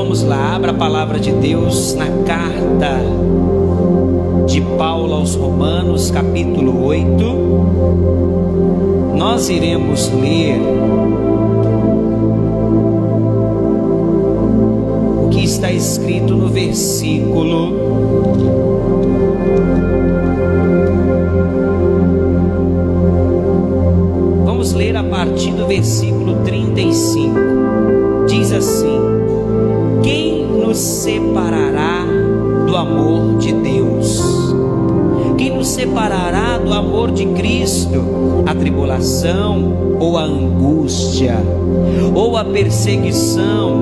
Vamos lá, abra a palavra de Deus na carta de Paulo aos Romanos, capítulo 8. Nós iremos ler o que está escrito no versículo 35. Diz assim: quem nos separará do amor de Deus? Quem nos separará do amor de Cristo? A tribulação, ou a angústia, ou a perseguição,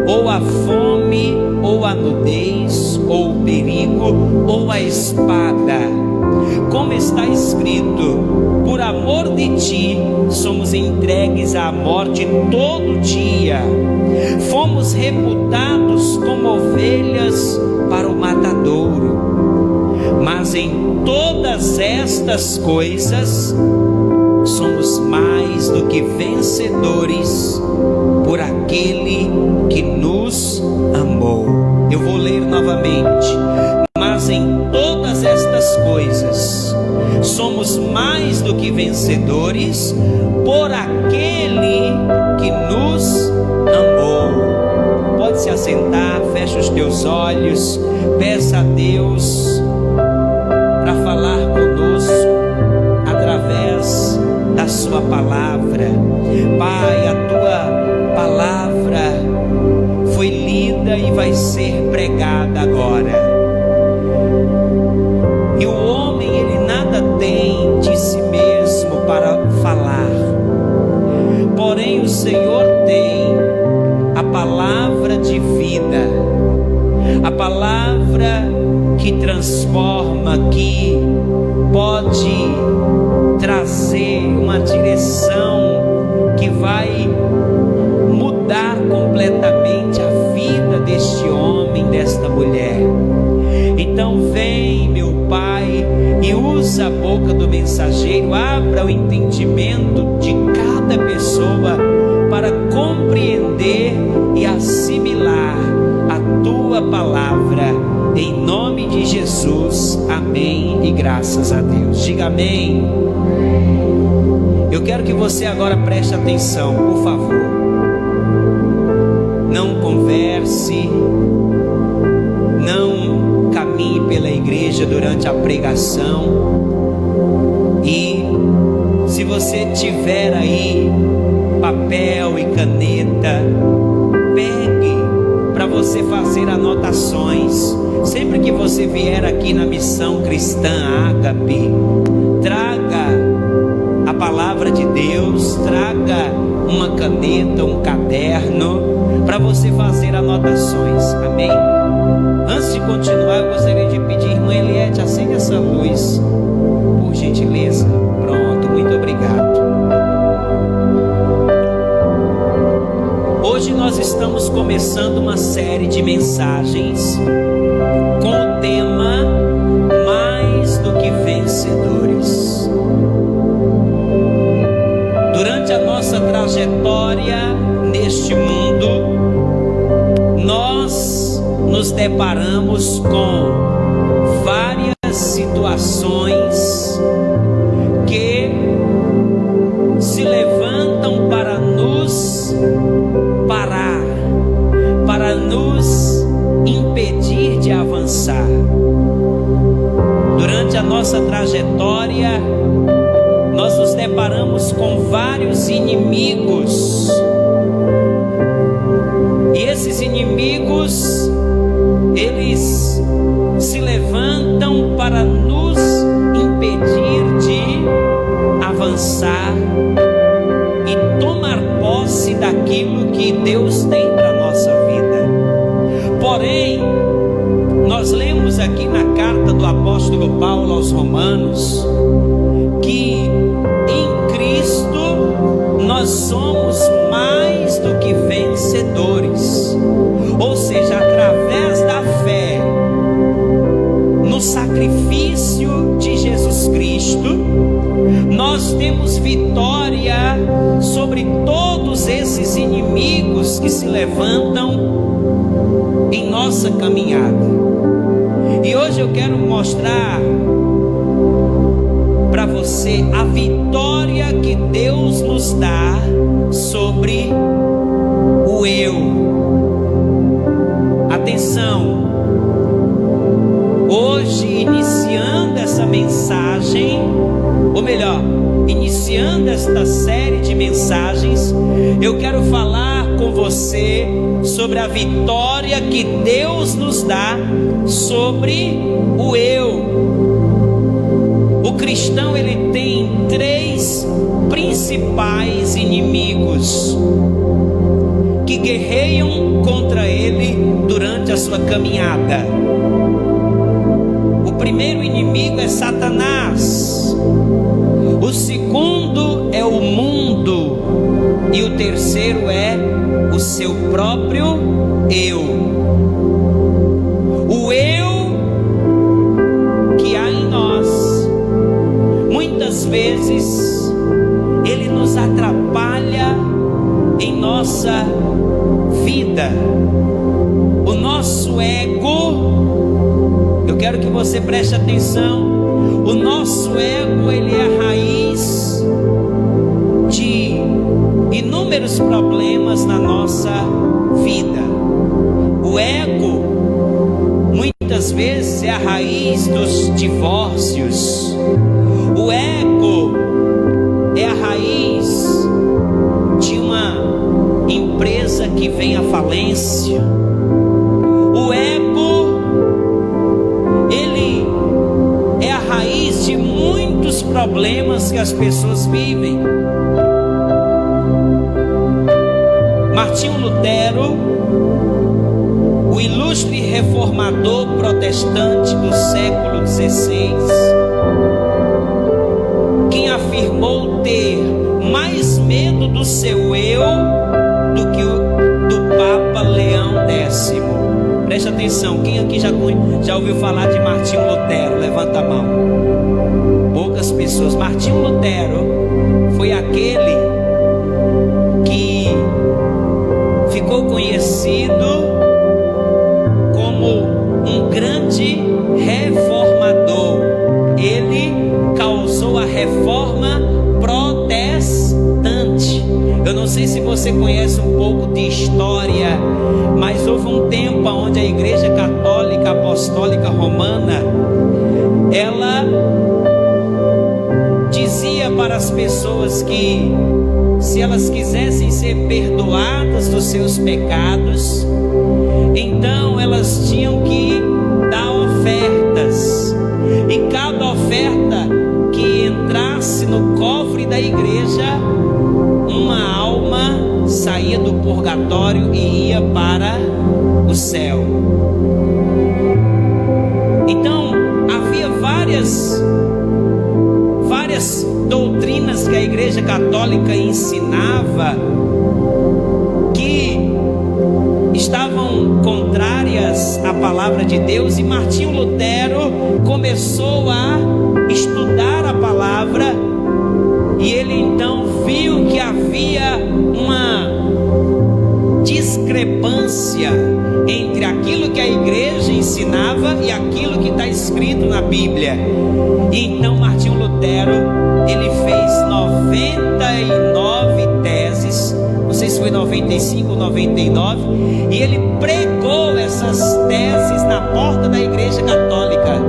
ou a fome, ou a nudez, ou o perigo, ou a espada. Como está escrito: por amor de ti somos entregues à morte todo dia, fomos reputados como ovelhas para o matadouro. Mas em todas estas coisas somos mais do que vencedores por aquele que nos amou. Eu vou ler novamente. Mas em todas estas coisas somos mais do que vencedores por aquele que nos amou. Pode se assentar, fecha os teus olhos, peça a Deus para falar conosco através da sua palavra. Pai, a tua palavra foi lida e vai ser pregada agora. E o homem, ele nada tem de si mesmo para falar, porém o Senhor tem a palavra de vida, a palavra que transforma, que pode trazer uma direção que vai mudar completamente a vida deste homem, desta mulher. Então vem, meu Pai, e usa a boca do mensageiro, abra o entendimento de cada pessoa para compreender e assimilar a tua palavra, em nome de Jesus, amém e graças a Deus. Diga amém. Eu quero que você agora preste atenção, por favor. Não converse, não caminhe pela igreja durante a pregação. E se você tiver aí papel e caneta, pegue para você fazer anotações. Sempre que você vier aqui na Missão Cristã Ágape, traga a palavra de Deus, traga uma caneta, um caderno, para você fazer anotações, amém? Antes de continuar, eu gostaria de pedir, irmã Eliette, acende essa luz, por gentileza. Pronto, muito obrigado. Hoje nós estamos começando uma série de mensagens com o tema Mais do que Vencedores. Durante a nossa trajetória neste mundo, nós nos deparamos com várias situações que se levantam para nos parar, para nos impedir de avançar. Durante a nossa trajetória, nós nos deparamos com vários inimigos, e esses inimigos, eles se levantam para nos impedir de avançar e tomar posse daquilo que Deus tem para a nossa vida. Porém, nós lemos aqui na carta do apóstolo Paulo aos Romanos que em Cristo nós somos mais do que vencedores, ou seja, através da fé no sacrifício de Jesus Cristo, nós temos vitória sobre todos esses esses inimigos que se levantam em nossa caminhada. E hoje eu quero mostrar para você a vitória que Deus nos dá sobre o eu. Atenção, hoje, iniciando essa mensagem, ou melhor, iniciando esta série de mensagens, eu quero falar com você sobre a vitória que Deus nos dá sobre o eu. O cristão, ele tem 3 principais inimigos que guerreiam contra ele durante a sua caminhada. O primeiro inimigo é Satanás, o segundo é o mundo e o terceiro é o seu próprio eu. O eu que há em nós, muitas vezes ele nos atrapalha em nossa vida. O nosso ego, eu quero que você preste atenção. O nosso ego, ele é a raiz de inúmeros problemas na nossa vida. O ego, muitas vezes, é a raiz dos divórcios. O ego é a raiz de uma empresa que vem à falência. O ego, ele é a raiz de muitos problemas que as pessoas vivem. Martinho Lutero, o ilustre reformador protestante do século XVI, quem afirmou ter mais medo do seu eu do que do Papa Leão X. Preste atenção, quem aqui já ouviu falar de Martinho Lutero? Levanta a mão. Poucas pessoas. Martinho Lutero foi aquele que ficou conhecido como um grande reformador. Ele causou a reforma protestante. Eu não sei se você conhece um pouco de história, mas houve um tempo onde a Igreja Católica Apostólica Romana, ela dizia para as pessoas que se elas quisessem ser perdoadas dos seus pecados, então elas tinham que dar ofertas, e cada oferta que entrasse no cofre da igreja, uma alma saía do purgatório e ia para o céu. Então havia várias doutrinas que a Igreja Católica ensinava que estavam contrárias à palavra de Deus, e Martinho Lutero começou a estudar a palavra, e ele então viu que havia uma discrepância entre aquilo que a igreja ensinava e aquilo que está escrito na Bíblia. E então Martinho Lutero, ele fez 99 teses, não sei se foi 95 ou 99, e ele pregou essas teses na porta da Igreja Católica.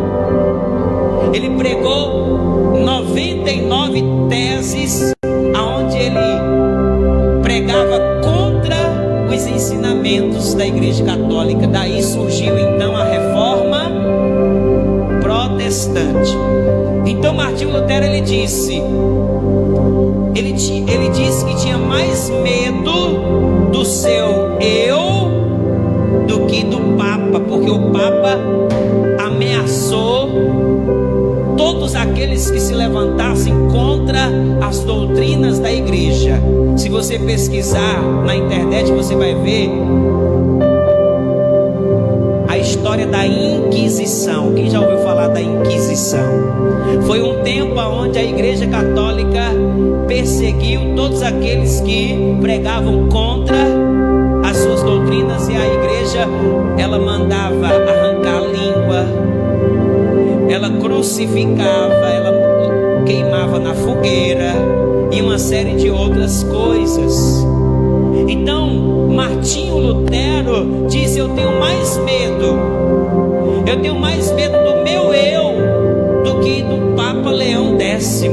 Ele pregou 99 teses, aonde ele pregava contra os ensinamentos da Igreja Católica. Daí surgiu então a Reforma Protestante. Então Martinho Lutero, ele disse que tinha mais medo do seu eu do que do Papa, porque o Papa ameaçou todos aqueles que se levantassem contra as doutrinas da igreja. Se você pesquisar na internet, você vai ver a a história da Inquisição. Quem já ouviu falar da Inquisição? Foi um tempo onde a Igreja Católica perseguiu todos aqueles que pregavam contra as suas doutrinas, e a igreja, ela mandava arrancar a língua, ela crucificava, ela queimava na fogueira e uma série de outras coisas. Então Martinho Lutero disse: eu tenho mais medo do meu eu do que do Papa Leão X.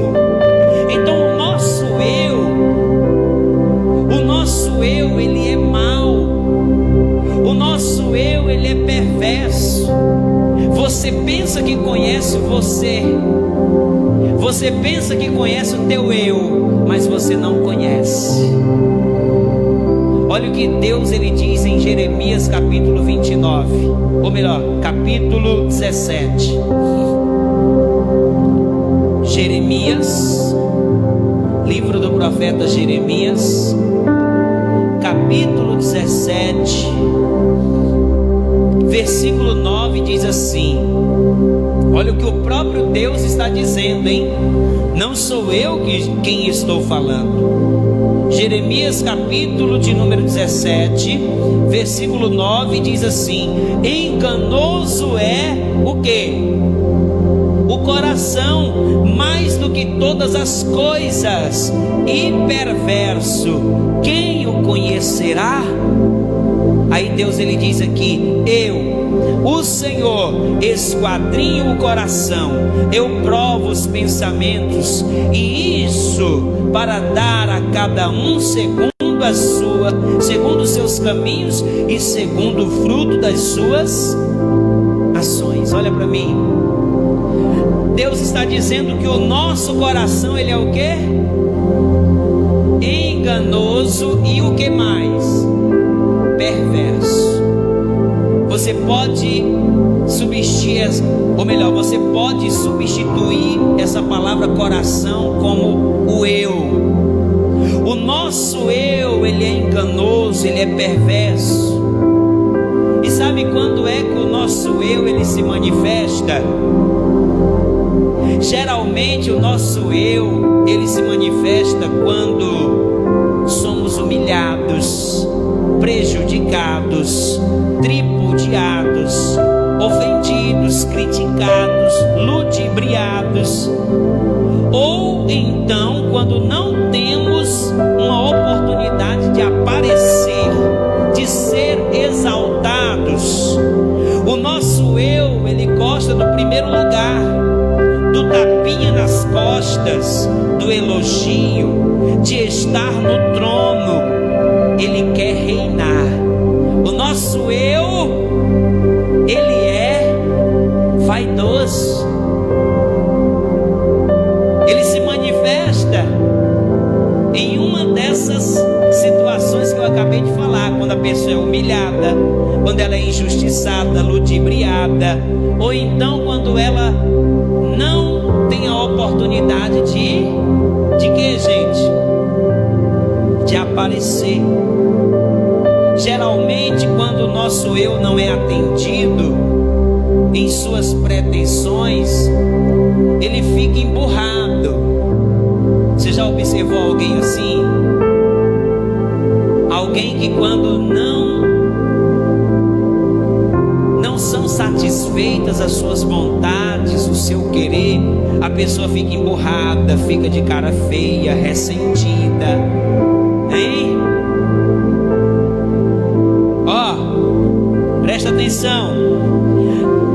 Então o nosso eu ele é mau, o nosso eu ele é perverso. Você pensa que conhece você pensa que conhece o teu eu, mas você não conhece. Olha o que Deus ele diz em Jeremias capítulo 29, ou melhor, capítulo 17. Jeremias, livro do profeta Jeremias, capítulo 17, versículo 9, diz assim: olha o que o próprio Deus está dizendo, hein? Não sou eu quem estou falando. Jeremias capítulo de número 17, versículo 9, diz assim: enganoso é o quê? O coração, mais do que todas as coisas, e perverso, quem o conhecerá? Aí Deus ele diz aqui: eu, o Senhor, esquadrinho o coração, eu provo os pensamentos, e isso para dar a cada um segundo os seus caminhos e segundo o fruto das suas ações. Olha para mim, Deus está dizendo que o nosso coração ele é o quê? Enganoso, e o que mais? Perverso. Você pode substituir, ou melhor, você pode substituir essa palavra coração como o eu. O nosso eu, ele é enganoso, ele é perverso. E sabe quando é que o nosso eu, ele se manifesta? Geralmente o nosso eu, ele se manifesta quando somos humilhados, prejudicados, tripudiados, ofendidos, criticados, ludibriados, ou então quando não temos uma oportunidade de aparecer, de ser exaltados. O nosso eu, ele gosta do primeiro lugar, do tapinha nas costas, do elogio, de estar no trono. Ele quer reinar. O nosso eu, ele é vaidoso. Ele se manifesta em uma dessas situações que eu acabei de falar: quando a pessoa é humilhada, quando ela é injustiçada, ludibriada, ou então quando ela não tem a oportunidade de quê, gente? De aparecer. Geralmente, quando o nosso eu não é atendido em suas pretensões, ele fica emburrado. Você já observou alguém assim? Alguém que quando não são satisfeitas as suas vontades, o seu querer, a pessoa fica emburrada, fica de cara feia, ressentida, hein? Ó, presta atenção.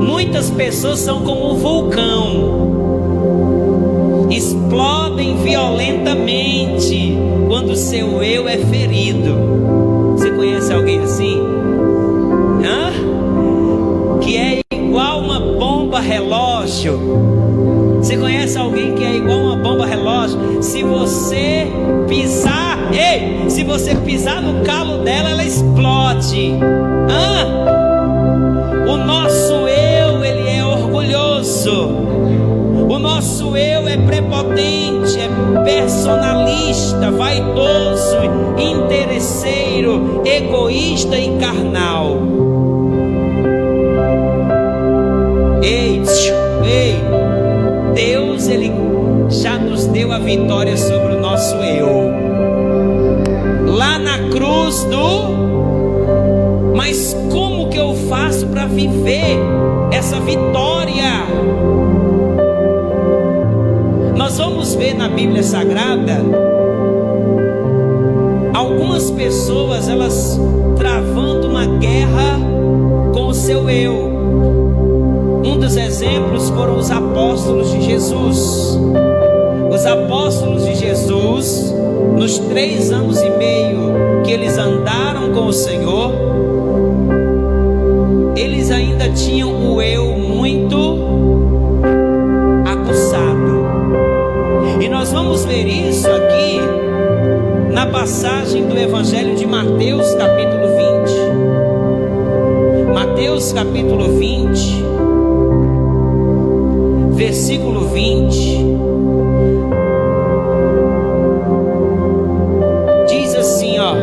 Muitas pessoas são como um vulcão, explodem violentamente quando o seu eu é ferido. Você conhece alguém assim? Que é igual uma bomba relógio. Você conhece alguém que é igual uma bomba relógio? Se você pisar no calo dela, ela explode. O nosso eu, ele é orgulhoso. O nosso eu é prepotente, é personalista, vaidoso, interesseiro, egoísta e carnal. vitória sobre o nosso eu. Lá na cruz Mas como que eu faço para viver essa vitória? Nós vamos ver na Bíblia Sagrada algumas pessoas, elas travando uma guerra com o seu eu. Um dos exemplos foram os apóstolos de Jesus. Os apóstolos de Jesus, nos 3 anos e meio que eles andaram com o Senhor, eles ainda tinham o eu muito aguçado. E nós vamos ver isso aqui na passagem do Evangelho de Mateus, capítulo 20. Mateus, capítulo 20, versículo 20. Diz assim, ó: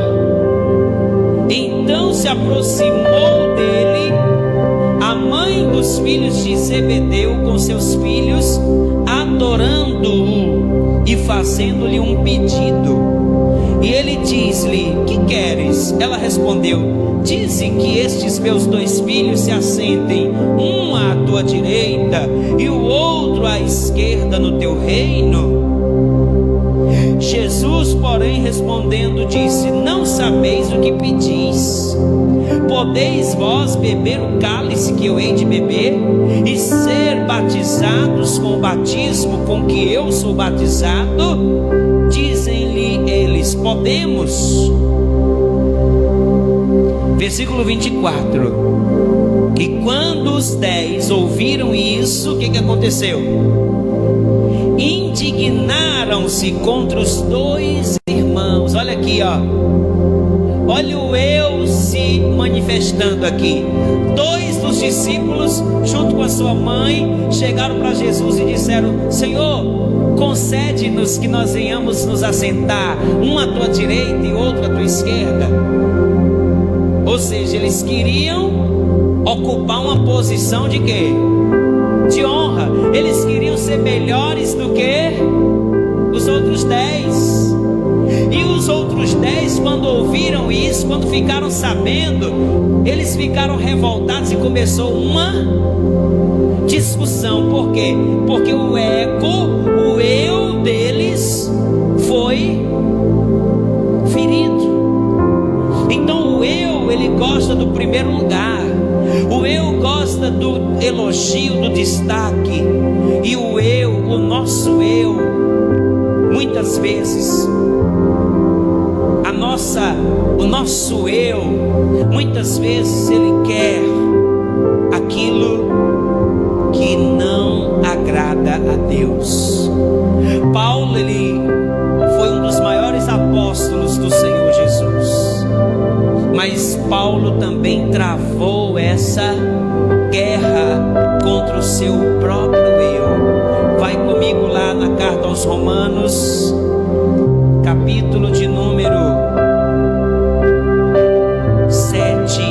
então se aproximou dele a mãe dos filhos de Zebedeu com seus filhos, adorando-o e fazendo-lhe um pedido. E ele diz-lhe: que queres? Ela respondeu: dize que estes meus 2 filhos se assentem, um à tua direita e o outro à esquerda no teu reino. Jesus, porém, respondendo, disse: não sabeis o que pedis. Podeis vós beber o cálice que eu hei de beber e ser batizados com o batismo com que eu sou batizado? Dizem-lhe eles: podemos. Versículo 24. E quando os 10 ouviram isso, o que aconteceu? Indignaram-se contra os 2 irmãos. Olha aqui, ó. Olha o eu se manifestando aqui. 2 dos discípulos, junto com a sua mãe, chegaram para Jesus e disseram: Senhor, concede-nos que nós venhamos nos assentar, um à tua direita e outro à tua esquerda. Ou seja, eles queriam ocupar uma posição de quê? De honra. Eles queriam ser melhores do que os outros 10. E os outros 10, quando ouviram isso, quando ficaram sabendo, eles ficaram revoltados e começou uma discussão. Por quê? Porque o ego, o eu deles foi ferido. Então o eu, ele gosta do primeiro lugar. O eu gosta do elogio, do destaque. E o eu, o nosso eu, muitas vezes o nosso eu, muitas vezes ele quer aquilo que não agrada a Deus. Paulo, ele foi um dos maiores apóstolos do Senhor Jesus, mas Paulo também travou essa guerra contra o seu próprio eu. Vai comigo lá na carta aos Romanos, capítulo de número 7.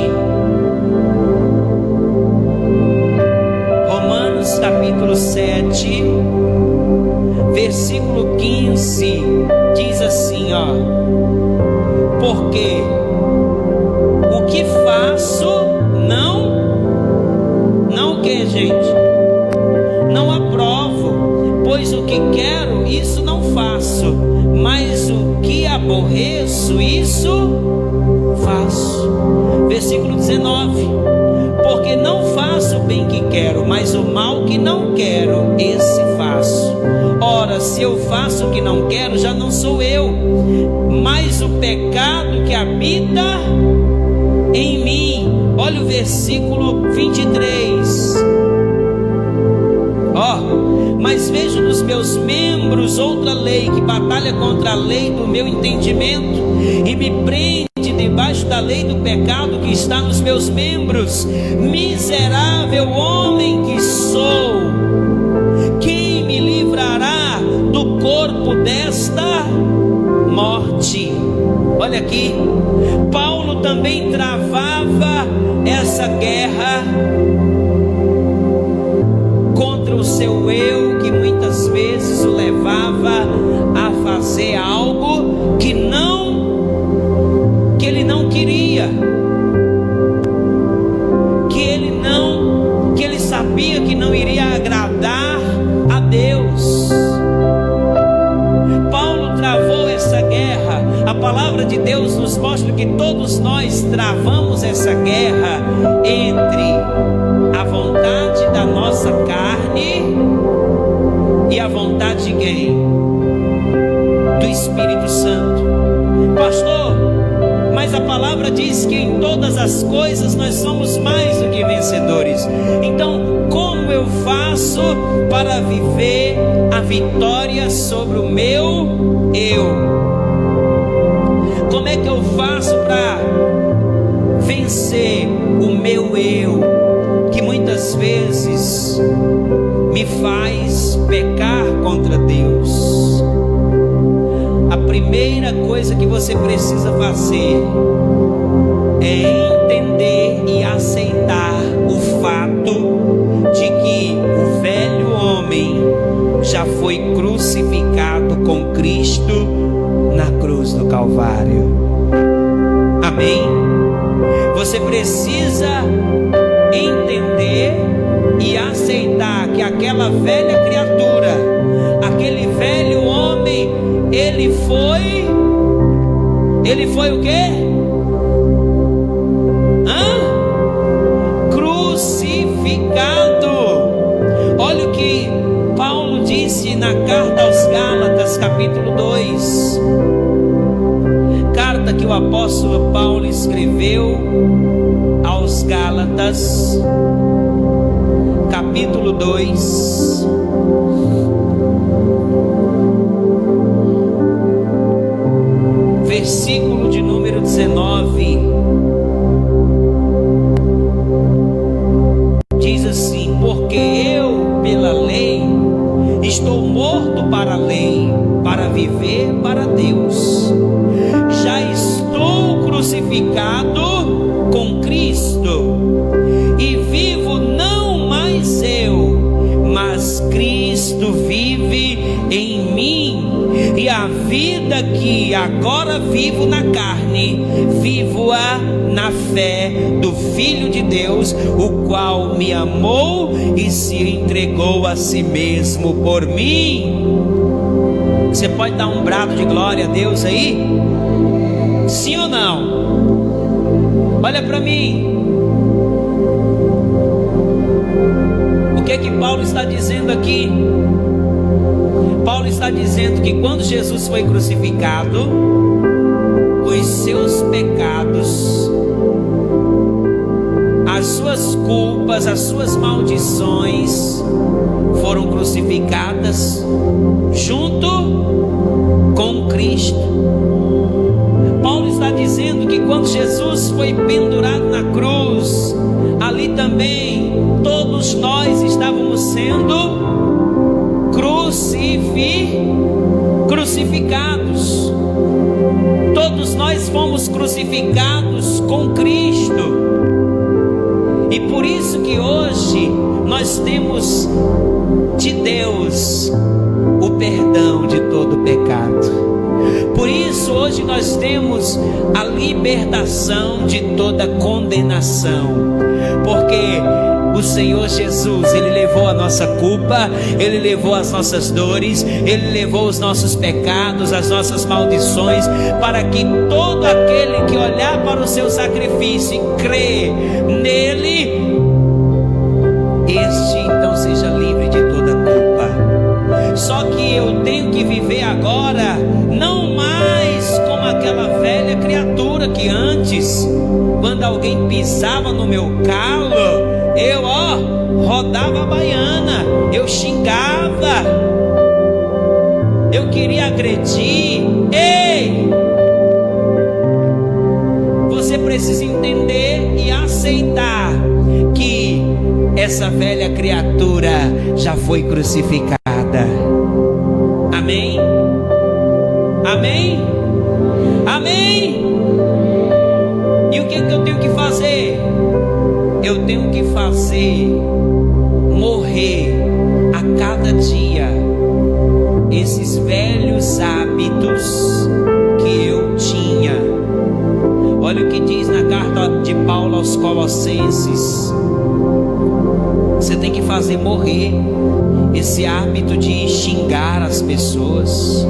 Romanos capítulo 7, versículo 15, diz assim, ó: porque o que faço não que, gente? Não aprovo, pois o que quero, isso não faço, mas o que aborreço, isso faço. Versículo 19: porque não faço o bem que quero, mas o mal que não quero, esse faço. Ora, se eu faço o que não quero, já não sou eu, mas o pecado que habita em mim. Olha o versículo 23. Mas vejo nos meus membros outra lei que batalha contra a lei do meu entendimento e me prende debaixo da lei do pecado que está nos meus membros. Miserável homem que sou, quem me livrará do corpo desta morte? Olha aqui, Paulo também travava essa guerra contra o seu eu, que muitas vezes o levava ele não queria, que ele sabia que não iria agradar a Deus. Paulo travou essa guerra. A palavra de Deus nos mostra que todos nós travamos essa guerra entre a vontade da nossa carne e a vontade de quem? Do Espírito Santo. Pastor, mas a palavra diz que em todas as coisas nós somos mais do que vencedores. Então, como eu faço para viver a vitória sobre o meu eu? Como é que eu faço para vencer o meu eu, que muitas vezes me faz pecar contra Deus? A primeira coisa que você precisa fazer é entender e aceitar o fato de que o velho homem já foi crucificado com Cristo na cruz do Calvário. Amém? Você precisa entender e aceitar que aquela velha criatura, aquele velho homem, ele foi o quê? Crucificado. Olha o que Paulo disse na carta aos Gálatas, capítulo 2. Carta que o apóstolo Paulo escreveu aos Gálatas, capítulo 2. Versículo de número 19, diz assim: porque eu, pela lei, estou morto para a lei, para viver para Deus. Já estou crucificado com Cristo, e vivo não mais eu, mas Cristo vive em mim. E a vida que agora vivo na carne, vivo-a na fé do Filho de Deus, o qual me amou e se entregou a si mesmo por mim. Você pode dar um brado de glória a Deus aí? Sim ou não? Olha para mim. O que é que Paulo está dizendo aqui? Paulo está dizendo que quando Jesus foi crucificado, os seus pecados, as suas culpas, as suas maldições foram crucificadas junto com Cristo. Paulo está dizendo que quando Jesus foi pendurado na cruz, ali também todos nós estávamos sendo crucificados. Todos nós fomos crucificados com Cristo. E por isso que hoje nós temos de Deus o perdão de todo pecado. Por isso hoje nós temos a libertação de toda condenação. Porque o Senhor Jesus, Ele levou a nossa culpa, Ele levou as nossas dores, Ele levou os nossos pecados, as nossas maldições, para que todo aquele que olhar para o seu sacrifício e crer nele, este então seja livre de toda culpa. Só que eu tenho que viver agora, não mais como aquela velha criatura que antes, quando alguém pisava no meu calo, eu rodava a baiana, eu xingava, eu queria agredir. Ei! Você precisa entender e aceitar que essa velha criatura já foi crucificada. Amém? Amém? Amém? E o que eu tenho que fazer? Eu tenho que fazer morrer a cada dia esses velhos hábitos que diz na carta de Paulo aos Colossenses, você tem que fazer morrer esse hábito de xingar as pessoas,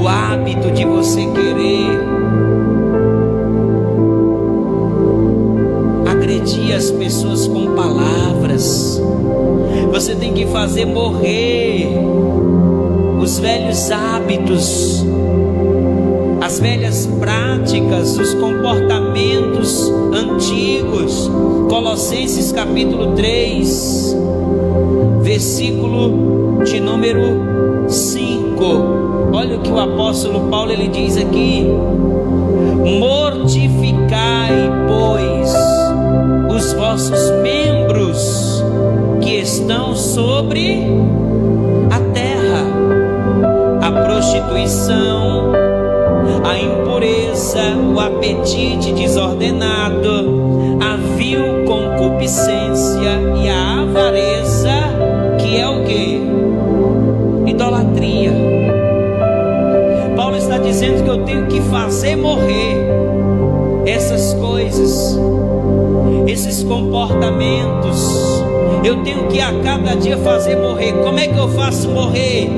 o hábito de você querer agredir as pessoas com palavras. Você tem que fazer morrer os velhos hábitos, as velhas práticas, os comportamentos antigos. Colossenses capítulo 3, versículo de número 5. Olha o que o apóstolo Paulo ele diz aqui: mortificai, pois, os vossos membros que estão sobre a terra, a prostituição, a impureza, o apetite desordenado, a vil concupiscência e a avareza, que é o que? Idolatria. Paulo está dizendo que eu tenho que fazer morrer essas coisas, esses comportamentos. Eu tenho que a cada dia fazer morrer. Como é que eu faço morrer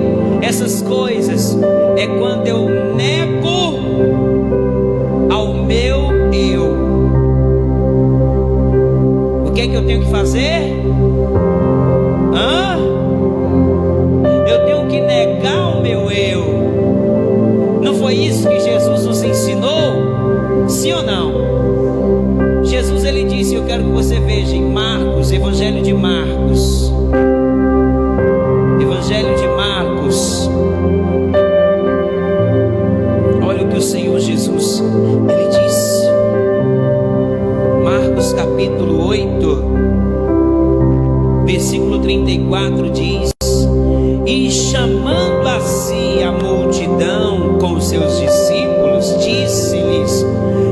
essas coisas? É quando eu nego ao meu eu. O que é que eu tenho que fazer? Eu tenho que negar o meu eu. Não foi isso que Jesus nos ensinou? Sim ou não? Jesus ele disse, eu quero que você veja em Marcos, Evangelho de Marcos, olha o que o Senhor Jesus ele disse. Marcos capítulo 8, versículo 34 diz: e chamando a si a multidão com os seus discípulos, disse-lhes: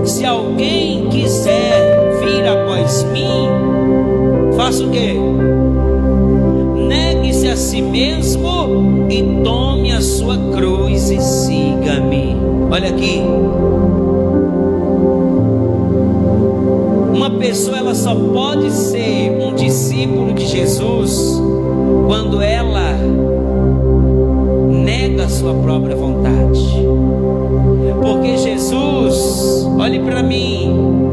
se alguém quiser vir após mim, faça o quê? Negue-se a si mesmo e tome a sua cruz e siga-me. Olha aqui, uma pessoa ela só pode ser um discípulo de Jesus quando ela nega a sua própria vontade. Porque Jesus, olhe para mim,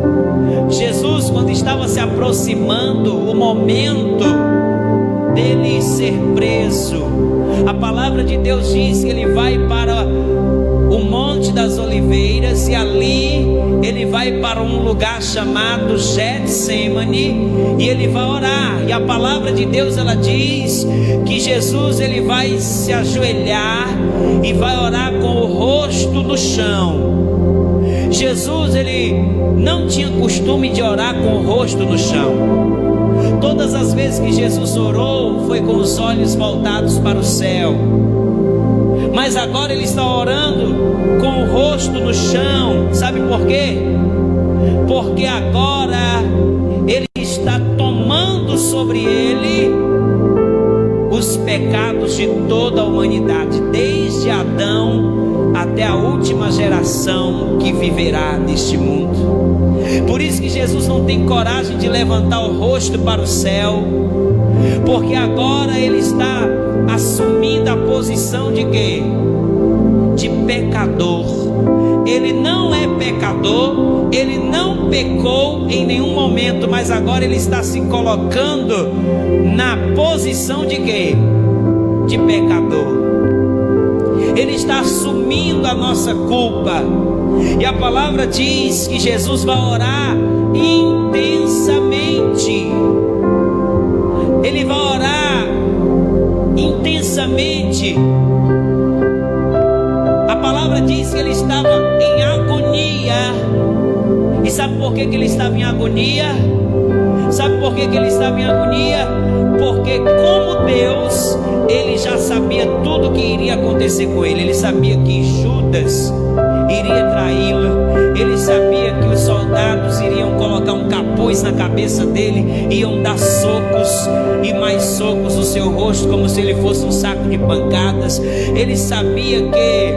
Jesus, quando estava se aproximando o momento dele ser preso, a palavra de Deus diz que ele vai para o Monte das Oliveiras e ali ele vai para um lugar chamado Getsemane e ele vai orar. E a palavra de Deus ela diz que Jesus ele vai se ajoelhar e vai orar com o rosto no chão. Jesus ele não tinha costume de orar com o rosto no chão. Todas as vezes que Jesus orou foi com os olhos voltados para o céu. Mas agora ele está orando com o rosto no chão. Sabe por quê? Porque agora ele está tomando sobre ele os pecados de toda a humanidade, desde Adão até a última geração que viverá neste mundo. Por isso que Jesus não tem coragem de levantar o rosto para o céu, porque agora ele está assumindo a posição de quê? De pecador. Ele não é pecador, ele não pecou em nenhum momento, mas agora ele está se colocando na posição de quê? De pecador. Ele está assumindo a nossa culpa. E a palavra diz que Jesus vai orar intensamente. Ele vai orar intensamente. A palavra diz que ele estava em agonia. E sabe por que ele estava em agonia? Sabe por que ele estava em agonia? Porque como Deus, ele já sabia tudo o que iria acontecer com ele. Ele sabia que Judas iria traí-lo. Ele sabia que os soldados iriam colocar um capuz na cabeça dele, iam dar socos e mais socos no seu rosto, como se ele fosse um saco de pancadas. Ele sabia que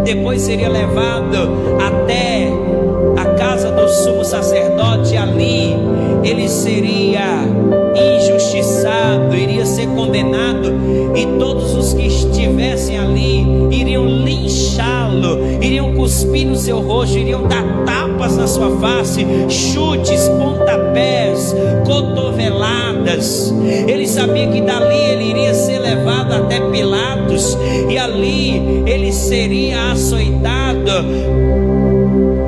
depois seria levado até a casa sacerdote ali, ele seria injustiçado, iria ser condenado, e todos os que estivessem ali iriam linchá-lo, iriam cuspir no seu rosto, iriam dar tapas na sua face, chutes, pontapés, cotoveladas. Ele sabia que dali ele iria ser levado até Pilatos, e ali ele seria açoitado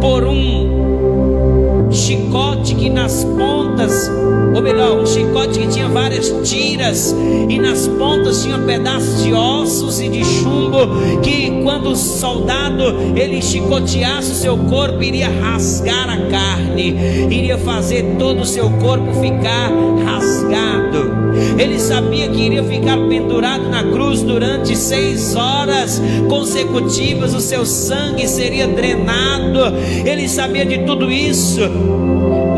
por um chicote que nas pontas, ou melhor, um chicote que tinha várias tiras, e nas pontas tinha pedaços de ossos e de chumbo, que quando o soldado ele chicoteasse o seu corpo, iria rasgar a carne, iria fazer todo o seu corpo ficar rasgado. Ele sabia que iria ficar pendurado na cruz durante 6 horas consecutivas, o seu sangue seria drenado. Ele sabia de tudo isso,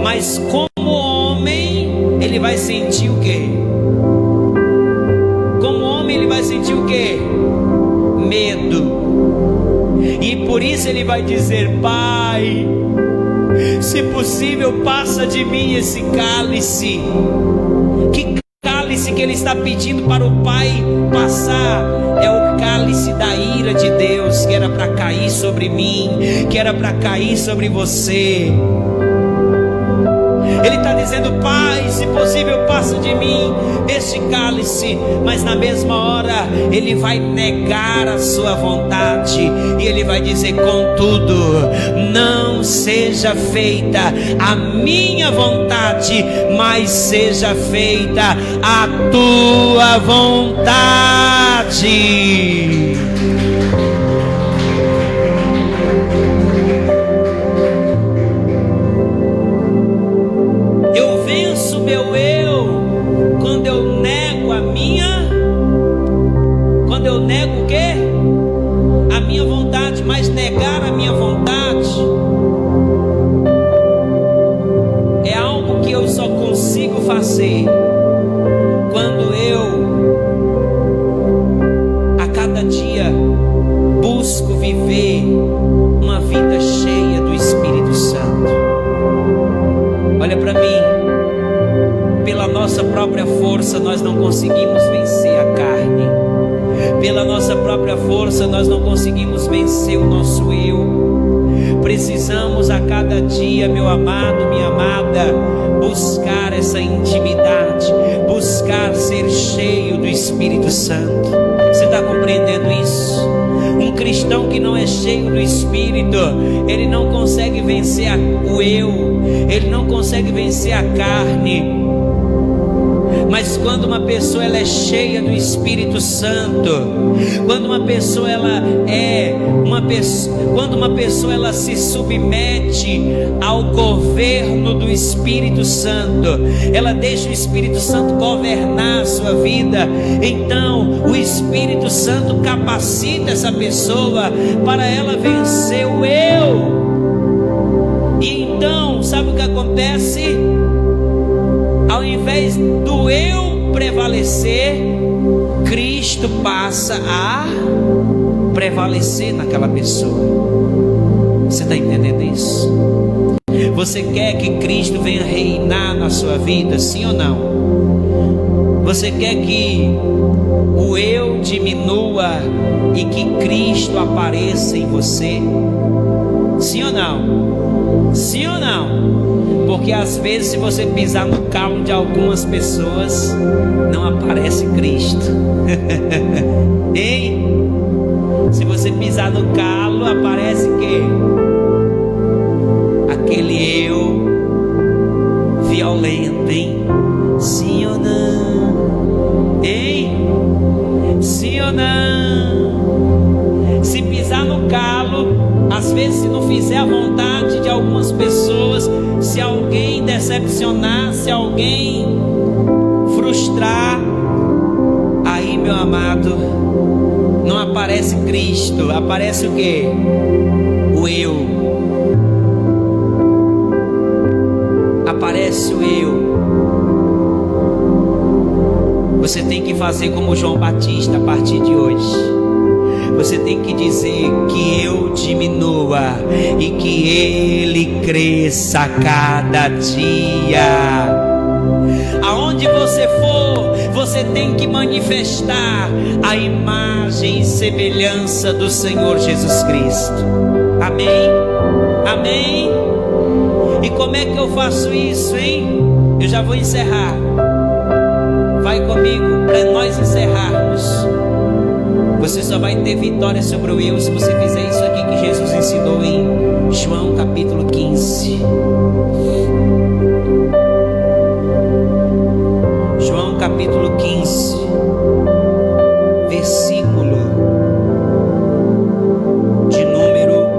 mas como homem, ele vai sentir o quê? Como homem, ele vai sentir o quê? Medo. E por isso ele vai dizer: Pai, se possível, passa de mim esse cálice. Que cálice que ele está pedindo para o Pai passar? É o cálice da ira de Deus, que era para cair sobre mim, que era para cair sobre você. Ele está dizendo: Pai, se possível, passa de mim este cálice. Mas na mesma hora ele vai negar a sua vontade, e ele vai dizer: contudo, não seja feita a minha vontade, mas seja feita a tua vontade. Quando eu nego o quê? A minha vontade. Mas negar a minha vontade é algo que eu só consigo fazer quando eu a cada dia busco viver uma vida cheia do Espírito Santo. Olha para mim, pela nossa própria força nós não conseguimos vencer a carne. Pela nossa própria força nós não conseguimos vencer o nosso eu. Precisamos a cada dia, meu amado, minha amada, buscar essa intimidade, buscar ser cheio do Espírito Santo. Você está compreendendo isso? Um cristão que não é cheio do Espírito, ele não consegue vencer o eu, ele não consegue vencer a carne. Mas quando uma pessoa ela é cheia do Espírito Santo, quando uma pessoa ela se submete ao governo do Espírito Santo, ela deixa o Espírito Santo governar a sua vida, então o Espírito Santo capacita essa pessoa para ela vencer o eu. E então, sabe o que acontece? Ao invés do eu prevalecer, Cristo passa a prevalecer naquela pessoa. Você está entendendo isso? Você quer que Cristo venha reinar na sua vida, sim ou não? Você quer que o eu diminua e que Cristo apareça em você? Sim ou não? Sim ou não? Porque às vezes, se você pisar no calo de algumas pessoas, não aparece Cristo. Hein? Se você pisar no calo, aparece quê? Aquele eu violento, hein? Sim ou não? Hein? Sim ou não? Se pisar no calo, às vezes, se não fizer a vontade de algumas pessoas, se alguém decepcionar, se alguém frustrar, aí, meu amado, não aparece Cristo, aparece o quê? O eu. Aparece o eu. Você tem que fazer como João Batista a partir de hoje. Você tem que dizer que eu diminua e que Ele cresça a cada dia. Aonde você for, você tem que manifestar a imagem e semelhança do Senhor Jesus Cristo. Amém? Amém? E como é que eu faço isso, hein? Eu já vou encerrar. Vai comigo para nós encerrarmos. Você só vai ter vitória sobre o eu se você fizer isso aqui que Jesus ensinou em João capítulo 15. João capítulo 15, versículo de número 1.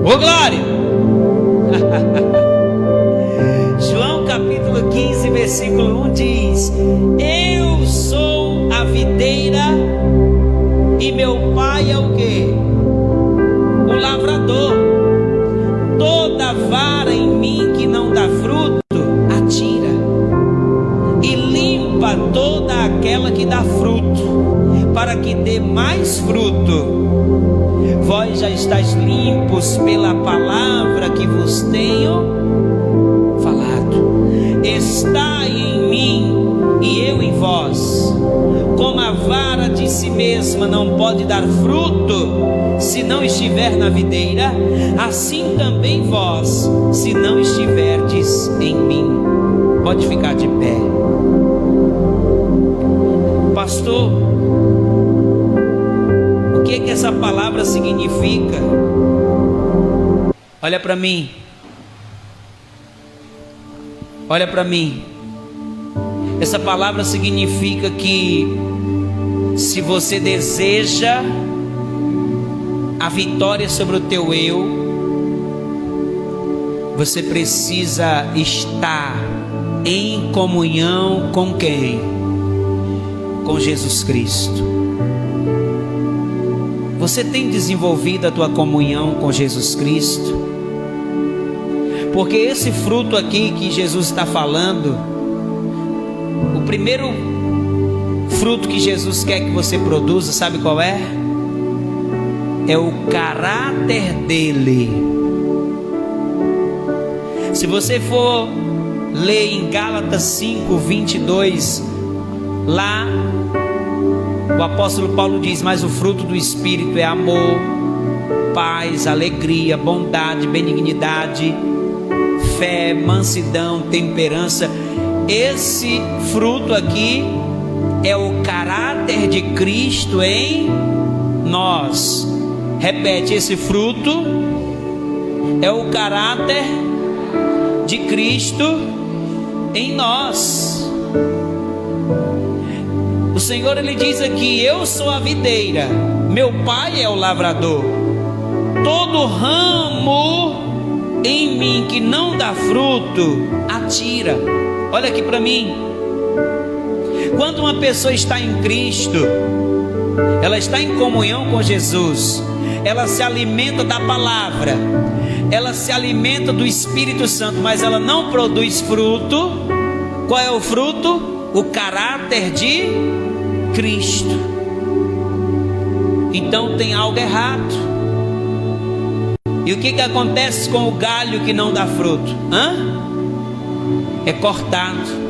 Ô glória! João capítulo 15, versículo 1 diz: Eu sou a videira e meu pai é o quê? O lavrador. Toda vara em mim que não dá fruto, atira, e limpa toda aquela que dá fruto, para que dê mais fruto. Vós já estáis limpos pela palavra que vos tenho falado. Estai em mim e eu em vós. Como a vara de si mesma não pode dar fruto se não estiver na videira, assim também vós, se não estiverdes em mim. Pode ficar de pé. Pastor, o que essa palavra significa? Olha para mim. Olha para mim. Essa palavra significa que se você deseja a vitória sobre o teu eu, você precisa estar em comunhão com quem? Com Jesus Cristo. Você tem desenvolvido a tua comunhão com Jesus Cristo? Porque esse fruto aqui que Jesus está falando, o primeiro fruto que Jesus quer que você produza, sabe qual é? É o caráter dele. Se você for ler em Gálatas 5:22, lá o apóstolo Paulo diz: mas o fruto do Espírito é amor, paz, alegria, bondade, benignidade, fé, mansidão, temperança. Esse fruto aqui é o caráter de Cristo em nós. Repete: esse fruto é o caráter de Cristo em nós. O Senhor, Ele diz aqui: eu sou a videira, meu pai é o lavrador. Todo ramo em mim que não dá fruto, atira. Olha aqui para mim. Quando uma pessoa está em Cristo, ela está em comunhão com Jesus, ela se alimenta da palavra, ela se alimenta do Espírito Santo, mas ela não produz fruto. Qual é o fruto? O caráter de Cristo. Então tem algo errado. E o que acontece com o galho que não dá fruto? É cortado.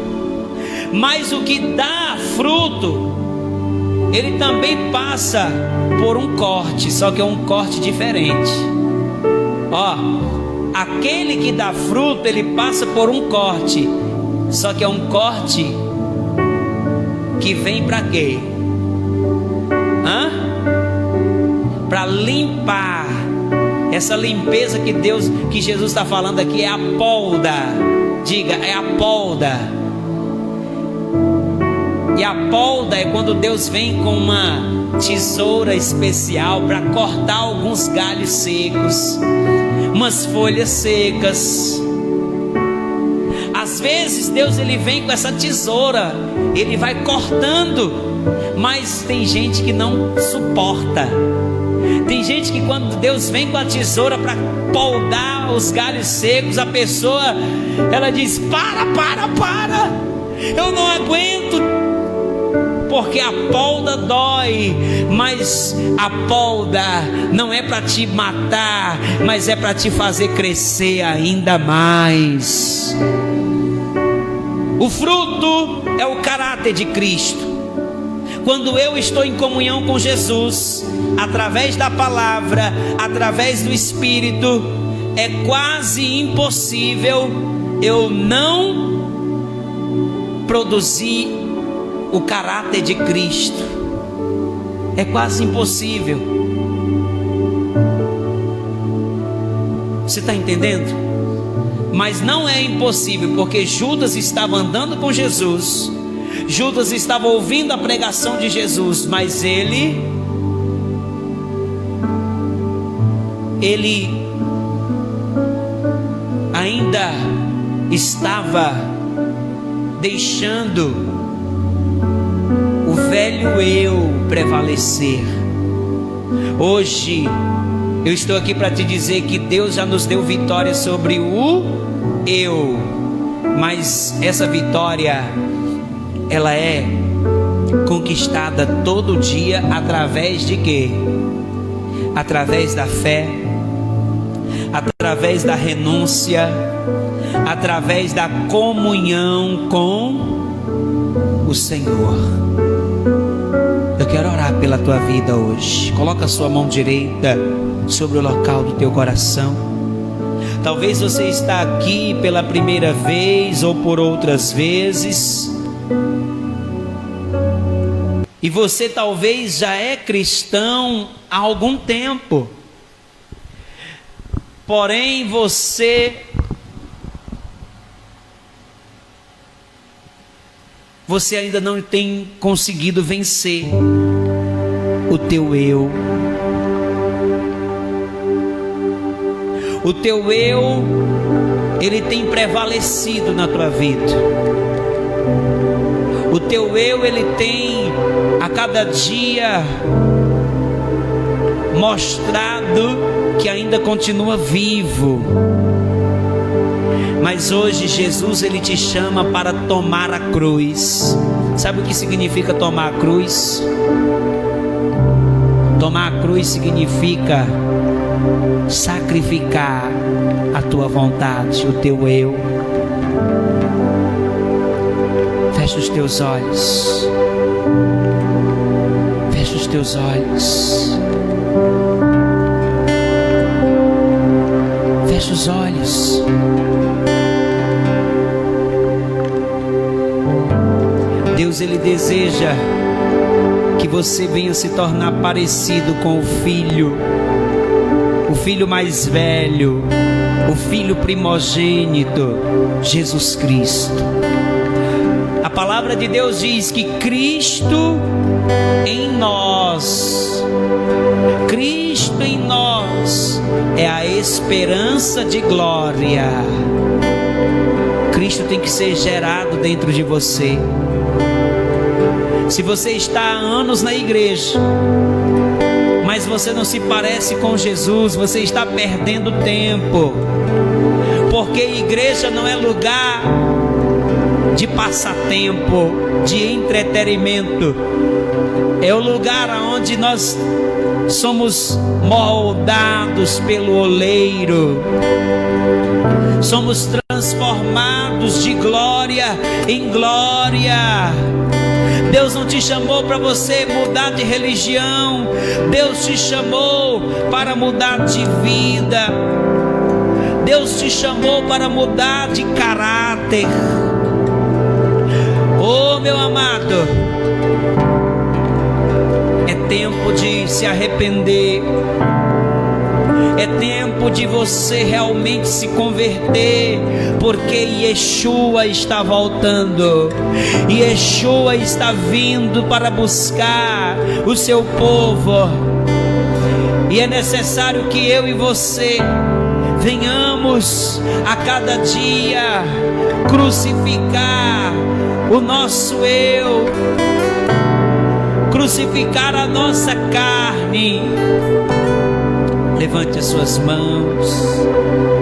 Mas o que dá fruto, ele também passa por um corte, só que é um corte diferente. Aquele que dá fruto, ele passa por um corte, só que é um corte que vem para quê? Para limpar. Essa limpeza que Jesus está falando aqui é a polda. Diga, é a polda. E a polda é quando Deus vem com uma tesoura especial para cortar alguns galhos secos, umas folhas secas. Às vezes Deus, ele vem com essa tesoura, ele vai cortando, mas tem gente que não suporta. Tem gente que quando Deus vem com a tesoura para poldar os galhos secos, a pessoa, ela diz: para, eu não aguento, porque a polda dói. Mas a polda não é para te matar, mas é para te fazer crescer ainda mais. O fruto é o caráter de Cristo. Quando eu estou em comunhão com Jesus, através da palavra, através do Espírito, é quase impossível eu não produzir o caráter de Cristo. É quase impossível. Você está entendendo? Mas não é impossível, porque Judas estava andando com Jesus, Judas estava ouvindo a pregação de Jesus, mas ele ainda estava deixando o velho eu prevalecer. Hoje eu estou aqui para te dizer que Deus já nos deu vitória sobre o eu, mas essa vitória, ela é conquistada todo dia através de quê? Através da fé, através da renúncia, através da comunhão com o Senhor. Eu quero orar pela tua vida hoje. Coloca a sua mão direita sobre o local do teu coração. Talvez você está aqui pela primeira vez ou por outras vezes, e você talvez já é cristão há algum tempo, porém você ainda não tem conseguido vencer o teu eu. O teu eu, ele tem prevalecido na tua vida. O teu eu, ele tem a cada dia mostrado que ainda continua vivo. Mas hoje Jesus, ele te chama para tomar a cruz. Sabe o que significa tomar a cruz? Tomar a cruz significa sacrificar a tua vontade, o teu eu. Fecha os teus olhos. Fecha os teus olhos. Fecha os olhos. Deus, ele deseja que você venha se tornar parecido com o filho mais velho, o filho primogênito, Jesus Cristo. A palavra de Deus diz que Cristo em nós é a esperança de glória. Cristo tem que ser gerado dentro de você. Se você está há anos na igreja, mas você não se parece com Jesus, você está perdendo tempo, porque igreja não é lugar de passatempo, de entretenimento, é o lugar onde nós somos moldados pelo oleiro, somos transformados de glória em glória. Deus não te chamou para você mudar de religião, Deus te chamou para mudar de vida, Deus te chamou para mudar de caráter. Oh, meu amado, é tempo de se arrepender, é tempo de você realmente se converter, porque Yeshua está voltando. Yeshua está vindo para buscar o seu povo, e é necessário que eu e você venhamos a cada dia crucificar o nosso eu, crucificar a nossa carne, Levante as suas mãos.